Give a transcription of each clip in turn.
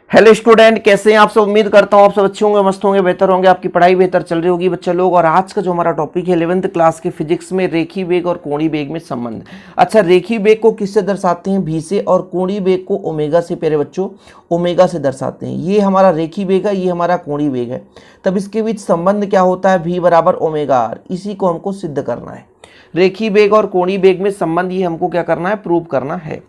Hello student, कैसे हैं आप सब। उम्मीद करता हूँ आप सब अच्छे होंगे, मस्त होंगे, बेहतर होंगे, आपकी पढ़ाई बेहतर चल रही होगी बच्चे लोग। और आज का जो हमारा टॉपिक है 11th क्लास के फिजिक्स में रेखीय वेग और कोणीय वेग में संबंध। अच्छा, रेखीय वेग को किससे दर्शाते हैं? भी से, और कोणीय वेग को ओमेगा से। प्यारे बच्चों, ओमेगा से दर्शाते हैं। ये हमारा रेखीय वेग है, ये हमारा कोणीय वेग है। तब इसके बीच संबंध क्या होता है? भी बराबर ओमेगा आर। इसी को हमको सिद्ध करना है। रेखीय वेग और कोणीय वेग में संबंध ये हमको क्या करना है? प्रूव करना है।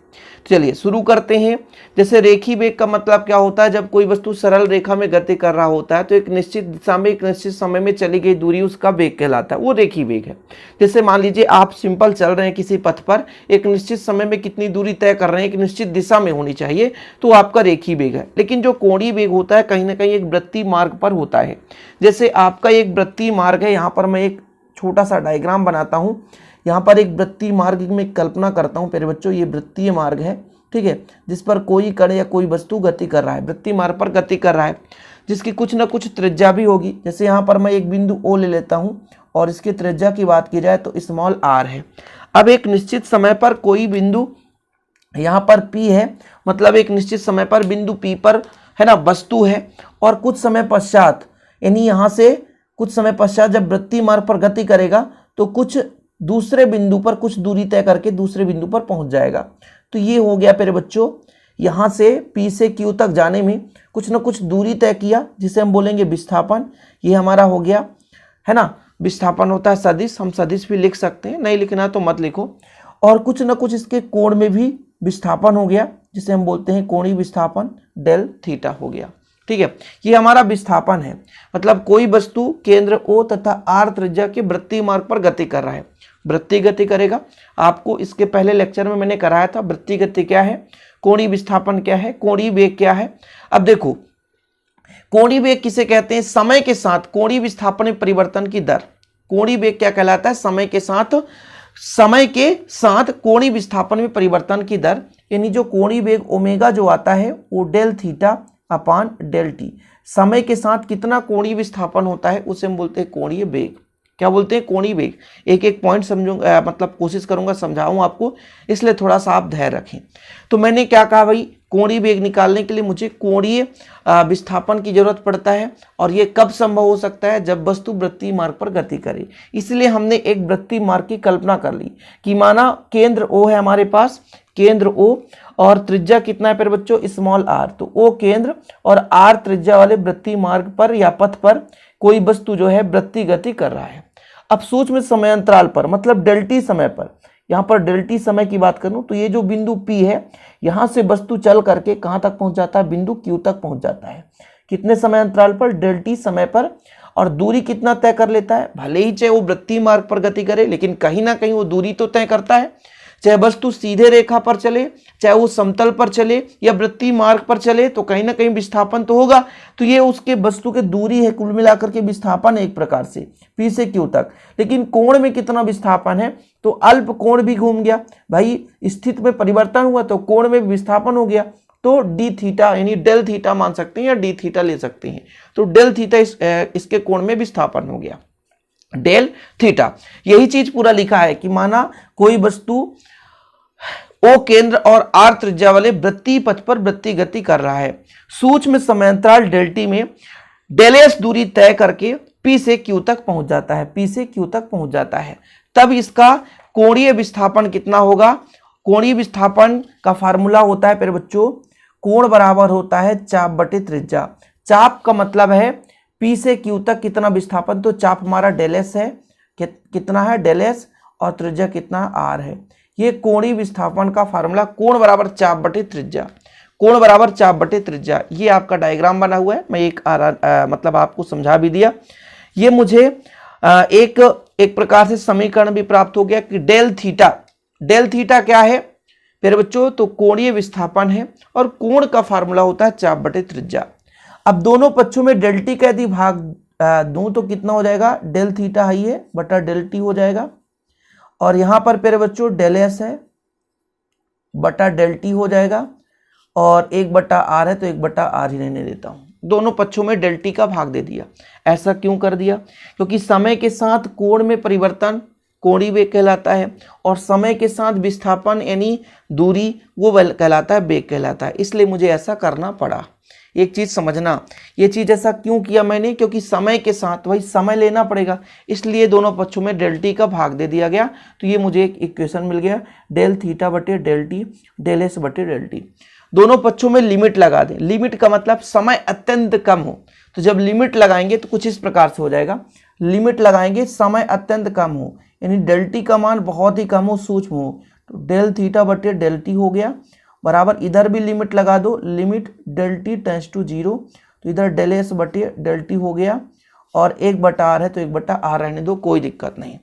चलिए शुरू करते हैं। जैसे रेखीय वेग का मतलब क्या होता है? जब कोई वस्तु सरल रेखा में गति कर रहा होता है तो एक निश्चित दिशा में एक निश्चित समय में चली गई दूरी उसका वेग कहलाता है, वो रेखीय वेग है। जैसे मान लीजिए आप सिंपल चल रहे हैं किसी पथ पर, एक निश्चित समय में कितनी दूरी तय कर रहे हैं, एक निश्चित दिशा में होनी चाहिए, तो आपका रेखीय वेग है। लेकिन जो कोणीय वेग होता है कहीं ना कहीं एक वृत्तीय मार्ग पर होता है। जैसे आपका एक वृत्तीय मार्ग है, यहाँ पर मैं एक छोटा सा डायग्राम बनाता हूँ। यहाँ पर एक वृत्तीय मार्ग में कल्पना करता हूँ प्यारे बच्चों, ये वृत्तीय मार्ग है, ठीक है, जिस पर कोई कण या कोई वस्तु गति कर रहा है, वृत्तीय मार्ग पर गति कर रहा है, जिसकी कुछ ना कुछ त्रिज्या भी होगी। जैसे यहाँ पर मैं एक बिंदु ओ ले लेता हूँ और इसके त्रिज्या की बात की जाए तो स्मॉल आर है। अब एक निश्चित समय पर कोई बिंदु यहाँ पर पी है, मतलब एक निश्चित समय पर बिंदु पी पर है ना वस्तु है, और कुछ समय पश्चात यानी यहाँ से कुछ समय पश्चात जब वृत्तीय मार्ग पर गति करेगा तो कुछ दूसरे बिंदु पर कुछ दूरी तय करके दूसरे बिंदु पर पहुंच जाएगा। तो ये हो गया प्यारे बच्चों, यहाँ से P से Q तक जाने में कुछ ना कुछ दूरी तय किया, जिसे हम बोलेंगे विस्थापन। ये हमारा हो गया, है ना। विस्थापन होता है सदिश, हम सदिश भी लिख सकते हैं, नहीं लिखना तो मत लिखो। और कुछ ना कुछ इसके कोण में भी विस्थापन हो गया, जिसे हम बोलते हैं कोणीय विस्थापन, डेल थीटा हो गया, ठीक है। ये हमारा विस्थापन है, मतलब कोई वस्तु केंद्र O तथा R त्रिज्या के वृत्तीय मार्ग पर गति कर रहा है। वृत्तीय गति करेगा, आपको इसके पहले लेक्चर में मैंने कराया था। वृत्तीय गति क्या है, कोणीय विस्थापन क्या है, कोणीय वेग क्या है। अब देखो, कोणीय वेग किसे कहते हैं? समय के साथ कोणीय विस्थापन में परिवर्तन की दर। कोणीय वेग क्या कहलाता है? समय के साथ कोणीय विस्थापन में परिवर्तन की दर, यानी जो कोणीय वेग ओमेगा जो आता है वो del theta upon del T. समय के साथ कितना कोणीय विस्थापन होता है उसे हम बोलते हैं कोणीय वेग। क्या बोलते हैं? कोणीय वेग। एक एक पॉइंट समझूंगा, मतलब कोशिश करूंगा समझाऊं आपको, इसलिए थोड़ा सा आप धैर्य रखें। तो मैंने क्या कहा भाई, कोणीय वेग निकालने के लिए मुझे कोणीय विस्थापन की जरूरत पड़ता है। और ये कब संभव हो सकता है? जब वस्तु वृत्तीय मार्ग पर गति करे। इसलिए हमने एक वृत्तीय मार्ग की कल्पना कर ली कि माना केंद्र O है हमारे पास, केंद्र O, और त्रिज्या कितना है फिर बच्चों? Small r। तो O केंद्र और r त्रिज्या वाले वृत्तीय मार्ग पर या पथ पर कोई वस्तु जो है वृत्तीय गति कर रहा है। अब सूक्ष्म समय अंतराल पर, मतलब डेल टी समय पर, यहाँ पर डेल टी समय की बात करूं तो ये जो बिंदु P है, यहाँ से वस्तु चल करके कहाँ तक पहुंच जाता है? बिंदु Q तक पहुंच जाता है। कितने समय अंतराल पर? डेल टी समय पर। और दूरी कितना तय कर लेता है? भले ही चाहे वो वृत्तीय मार्ग पर गति करे, लेकिन कहीं ना कहीं वो दूरी तो तय करता है। चाहे वस्तु सीधे रेखा पर चले, चाहे वो समतल पर चले या वृत्तीय मार्ग पर चले, तो कहीं ना कहीं विस्थापन तो होगा। तो ये उसके वस्तु की दूरी है, कुल मिलाकर के विस्थापन है एक प्रकार से P से Q तक। लेकिन कोण में कितना विस्थापन है? तो अल्प कोण भी घूम गया भाई, स्थिति में परिवर्तन हुआ तो कोण में विस्थापन हो गया। तो डी थीटा यानी डेल थीटा मान सकते हैं या डी थीटा ले सकते हैं। तो डेल थीटा इसके कोण में विस्थापन हो गया, डेल थीटा। यही चीज पूरा लिखा है कि माना कोई वस्तु O केंद्र और R त्रिज्या वाले वृत्तीय पथ पर वृत्तीय गति कर रहा है। सूक्ष्म समयांतराल डेल टी में डेल S दूरी तय करके P से Q तक पहुंच जाता है, P से Q तक पहुंच जाता है। तब इसका कोणीय विस्थापन कितना होगा? कोणीय विस्थापन का फार्मूला होता है फिर बच्चों, कोण बराबर होता है चाप बटे त्रिज्या। चाप का मतलब है P से Q तक कितना विस्थापन, तो चाप हमारा डेल S है, कितना है? डेल S, और त्रिज्या कितना? R है। ये कोणीय विस्थापन का फार्मूला, कोण बराबर चाप बटे त्रिज्या, कोण बराबर चाप बटे त्रिज्या। ये आपका डायग्राम बना हुआ है, मैं एक मतलब आपको समझा भी दिया। ये मुझे एक प्रकार से समीकरण भी प्राप्त हो गया कि डेल थीटा क्या है फिर बच्चों? तो कोणीय विस्थापन है, और कोण का फार्मूला होता है चाप बटे त्रिज्या। अब दोनों पक्षों में डेल टी का यदि भाग दूं तो कितना हो जाएगा? डेल थीटा हाई है बटा डेल टी हो जाएगा, और यहां पर प्यारे बच्चों डेल एस है बटा डेल टी हो जाएगा, और 1/r है तो 1/r ही रहने देता हूं। दोनों पक्षों में डेल टी का भाग दे दिया। ऐसा क्यों कर दिया? क्योंकि समय के साथ कोण में परिवर्तन कोणीय वेग कहलाता है, और समय के साथ विस्थापन यानी दूरी वो कहलाता है वेग कहलाता है। इसलिए मुझे ऐसा करना पड़ा। एक चीज़ समझना, ये चीज़ ऐसा क्यों किया मैंने, क्योंकि समय के साथ वही समय लेना पड़ेगा, इसलिए दोनों पक्षों में डेल टी का भाग दे दिया गया। तो ये मुझे एक इक्वेशन मिल गया, डेल थीटा बटे डेल टी, डेल एस बटे डेल टी। दोनों पक्षों में लिमिट लगा दें। लिमिट का मतलब समय अत्यंत कम हो, तो जब लिमिट लगाएंगे तो कुछ इस प्रकार से हो जाएगा। लिमिट लगाएंगे समय अत्यंत कम हो, यानी डेल टी का मान बहुत ही कम हो, सूक्ष्म हो, तो डेल थीटा बटे डेल टी हो गया, बराबर इधर भी लिमिट लगा दो, limit del T tends to 0, तो इधर डेल एस बटे डेल टी हो गया, और 1/r है तो 1/r रहने दो, कोई दिक्कत नहीं।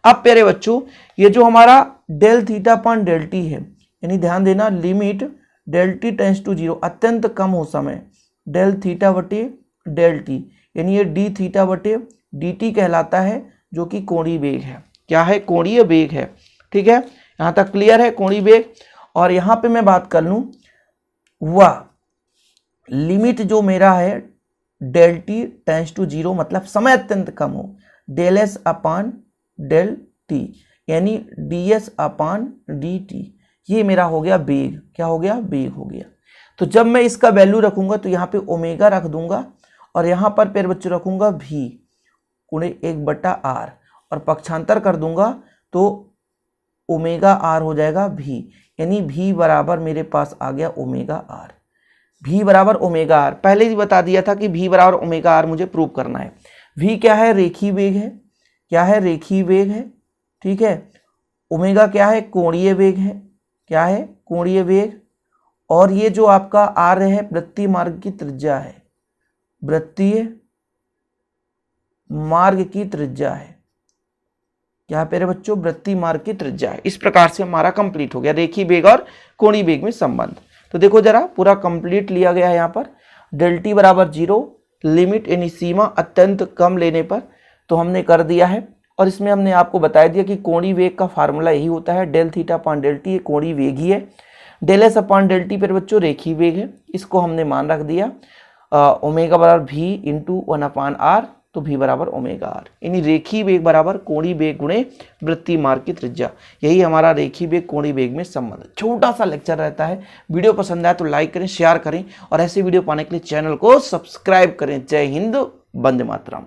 अब प्यारे बच्चों, ये जो हमारा del theta upon del T है, यानी ध्यान देना, limit del T tends to 0, अत्यंत कम हो समय, डेल थीटा बटे डेल टी, यानी ये डी थीटा बटे डी टी कहलाता है, जो कि कोणीय वेग है। क्या है? कोणीय वेग है। ठीक है, यहाँ तक क्लियर है कोणीय वेग। और यहाँ पे मैं बात कर लूँ, वह लिमिट जो मेरा है डेल टी टेंस टू 0, मतलब समय अत्यंत कम हो, del S upon del T, यानी D S upon D T, ये मेरा हो गया वेग। क्या हो गया? वेग हो गया। तो जब मैं इसका वैल्यू रखूंगा तो यहाँ पे ओमेगा रख दूंगा, और यहाँ पर प्यारे बच्चों रखूंगा भी गुणे 1/r, और पक्षांतर कर दूंगा तो ओमेगा आर हो जाएगा भी, यानी भी बराबर मेरे पास आ गया ओमेगा आर। भी बराबर ओमेगा आर, पहले ही बता दिया था कि भी बराबर ओमेगा आर मुझे प्रूव करना है। भी क्या है? रेखीय वेग है। क्या है? रेखीय वेग है। ठीक है, ओमेगा क्या है? कोणीय वेग है। क्या है? कोणीय वेग। और ये जो आपका आर है वृत्तीय मार्ग की त्रिज्या है, वृत्तीय मार्ग की त्रिज्या है। क्या प्यारे बच्चों? वृत्तीय मार्ग की त्रिज्या है। इस प्रकार से हमारा कंप्लीट हो गया रेखीय वेग और कोणीय वेग में संबंध। तो देखो जरा, पूरा कंप्लीट लिया गया है यहाँ पर। डेल टी बराबर 0, लिमिट यानी सीमा अत्यंत कम लेने पर, तो हमने कर दिया है। और इसमें हमने आपको बता दिया कि कोणीय वेग का फार्मूला यही होता है, del theta upon del T, ये कोणीय वेग ही है। Del S upon del T प्यारे बच्चों रेखीय वेग है, इसको हमने मान रख दिया। ओमेगा बराबर भी इंटू 1/r, तो भी बराबर ओमेगा आर, यानी रेखीय वेग बराबर कोणीय वेग गुणे वृत्तीय मार्ग की त्रिज्या। यही हमारा रेखीय वेग कोणीय वेग में संबंध। छोटा सा लेक्चर रहता है। वीडियो पसंद आए तो लाइक करें, शेयर करें, और ऐसे वीडियो पाने के लिए चैनल को सब्सक्राइब करें। जय हिंद, वंदे मातरम।